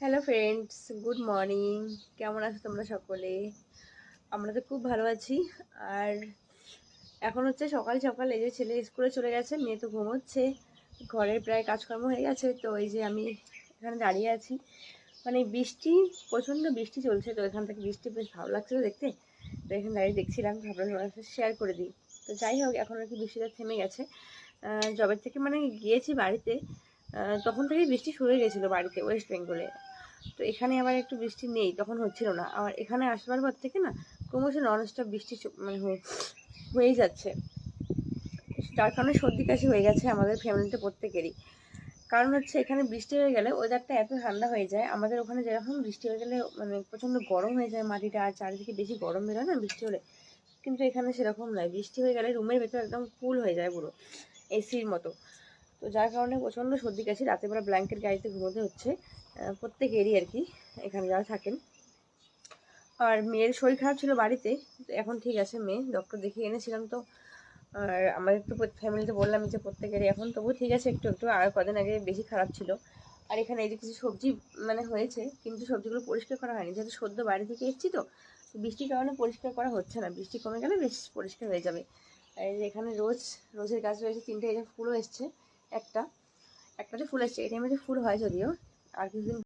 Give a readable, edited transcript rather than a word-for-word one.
Hello friends, good morning. কেমন আছো তোমরা সকলে? আমরা তো খুব ভালো আছি। আর এখন হচ্ছে সকাল সকাল, এই যে ছেলে স্কুলে চলে গেছে, মেয়ে তো ঘুমোচ্ছে। ঘরের প্রায় কাজকর্ম হয়ে গেছে, তো এই যে আমি এখানে দাঁড়িয়ে আছি। মানে বৃষ্টি, প্রচণ্ড বৃষ্টি চলছে, তো এখান থেকে বৃষ্টি বেশ ভালো লাগছে তো দেখতে। তো এখানে দাঁড়িয়ে দেখছিলাম, ভাবলাম তোমার সাথে শেয়ার করে দিই। তো যাই হোক, এখন আর কি বৃষ্টিটা থেমে গেছে। যবে থেকে মানে গিয়েছি বাড়িতে, তখন থেকেই বৃষ্টি শুরু হয়ে গেছিলো বাড়িতে, ওয়েস্ট বেঙ্গলে। তো এখানে আবার একটু বৃষ্টি নেই, তখন হচ্ছিল না। আর এখানে আসবার পর থেকে না ক্রমশ ননস্টপ বৃষ্টি মানে হয়েই যাচ্ছে, যার কারণে সর্দি কাশি হয়ে গেছে আমাদের ফ্যামিলিতে প্রত্যেকেরই। কারণ হচ্ছে এখানে বৃষ্টি হয়ে গেলে ওয়েদারটা এত ঠান্ডা হয়ে যায়। আমাদের ওখানে যেরকম বৃষ্টি হয়ে গেলে মানে প্রচণ্ড গরম হয়ে যায় মাটিটা, আর চারিদিকে বেশি গরম বেরোয় না বৃষ্টি হলে। কিন্তু এখানে সেরকম নয়, বৃষ্টি হয়ে গেলে রুমের ভেতর একদম কুল হয়ে যায়, পুরো এসির মতো। তো যার কারণে প্রচণ্ড সর্দি কাশি, রাতেরবেলা ব্ল্যাঙ্কেট গাড়িতে ঘুমোতে হচ্ছে প্রত্যেকেরই আর কি, এখানে যারা থাকেন। আর মেয়ের শরীর খারাপ ছিল বাড়িতে, তো এখন ঠিক আছে, মেয়ে ডক্টর দেখিয়ে এনেছিলাম তো। আর আমাদের তো ফ্যামিলিতে বললাম যে প্রত্যেকেরই এখন তবু ঠিক আছে একটু একটু, আর কদিন আগে বেশি খারাপ ছিল। আর এখানে এই যে কিছু সবজি মানে হয়েছে, কিন্তু সবজিগুলো পরিষ্কার করা হয়নি, যেহেতু সদ্য বাড়ি থেকে এসেছি তো। বৃষ্টির কারণে পরিষ্কার করা হচ্ছে না, বৃষ্টি কমে গেলে বেশ পরিষ্কার হয়ে যাবে। আর এই যে এখানে রোজের গাছ রয়েছে তিনটে, এই যে ফুলও এসছে। একটা একটাতে ফুল এসছে, এই টাইমে যে ফুল হয় যদিও, আর কিছুদিন